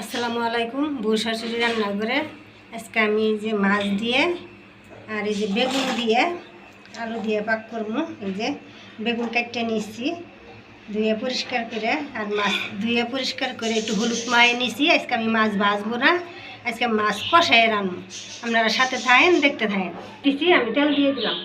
আসসালামু আলাইকুম। বউ শাশুড়ি রান্না করে আজকে আমি এই যে মাছ দিয়ে আর এই যে বেগুন দিয়ে আলু দিয়ে পাক করবো। এই যে বেগুন কাটতে নিচ্ছি ধুয়ে পরিষ্কার করে, আর মাছ ধুয়ে পরিষ্কার করে একটু হলুদ মায়ে নিছি। আজকে আমি মাছ ভাজবো না, আজকে মাছ কষায় রান্না। আপনারা সাথে থাকেন, দেখতে থাকেন। দিচ্ছি, আমি তেল দিয়ে দিলাম।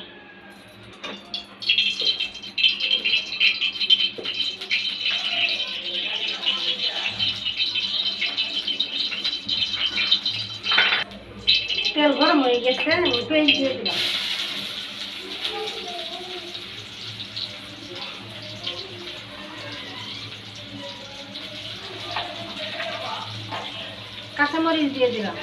তেল গরম হয়ে গেছে, আমি পেঁয়াজ দিয়ে দিলাম। কাঁচামরিচ দিয়ে দিলাম।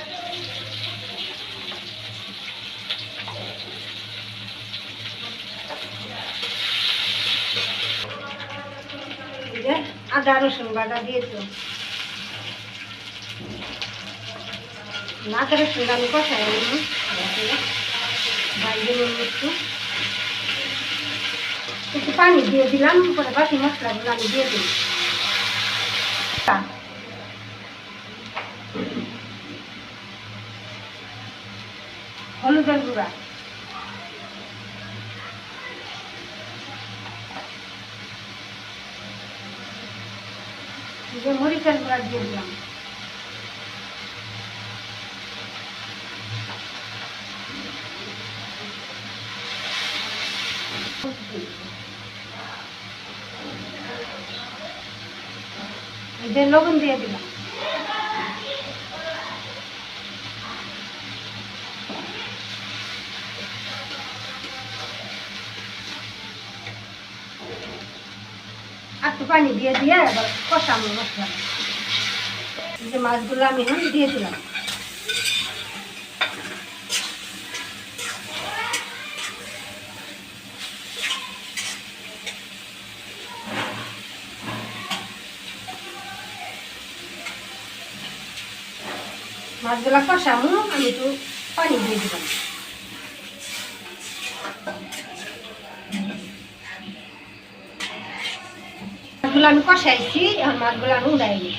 আদা রসুন বাটা দিয়ে দিলাম। আদা রসুন আমি কষাই ভাজে একটু একটু পানি দিয়ে দিলাম। পরে বাকি মশলাগুলো আমি দিয়ে দিই। হলুদের গুঁড়া, মরিচের গুঁড়া দিয়ে দিলাম। লবণ দিয়ে দিলাম। একটু পানি দিয়ে দিয়ে এবার কষানো মশলা। এই যে মাছগুলো আমি এখন দিয়ে দিলাম। মাছগুলা কষামো, আমি একটু পানি দিয়ে দিলাম। মাছগুলো আমি কষাইছি, এখন মাছগুলো আমি উড়াই দিই।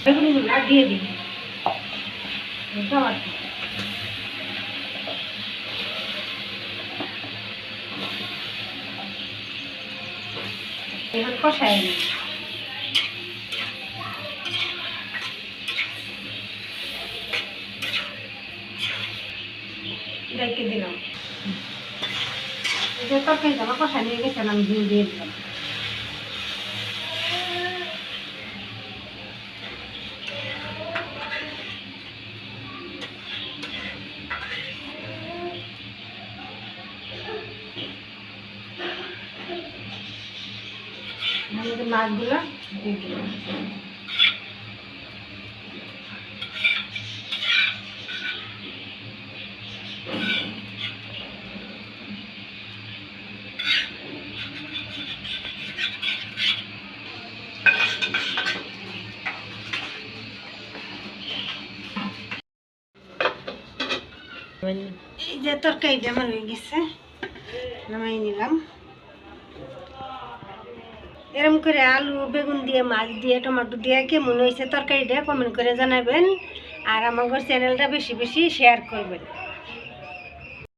বেগুনগুলো দিয়ে দিই। এখন কষাই নিই। রেখে দিলাম। এই যে তরকারি জামা কষা নিয়ে গেছেন, আমি দিয়ে দিলাম। মাছগুলো দিয়ে দিলাম। এই যে তরকারিটা আমার হয়ে গেছে, নামাই নিলাম। এরকম করে আলু বেগুন দিয়ে মাছ দিয়ে টমেটো দিয়ে কেমন হয়েছে তরকারিটা কমেন্ট করে জানাবেন, আর আমার চ্যানেলটা বেশি বেশি শেয়ার করবেন।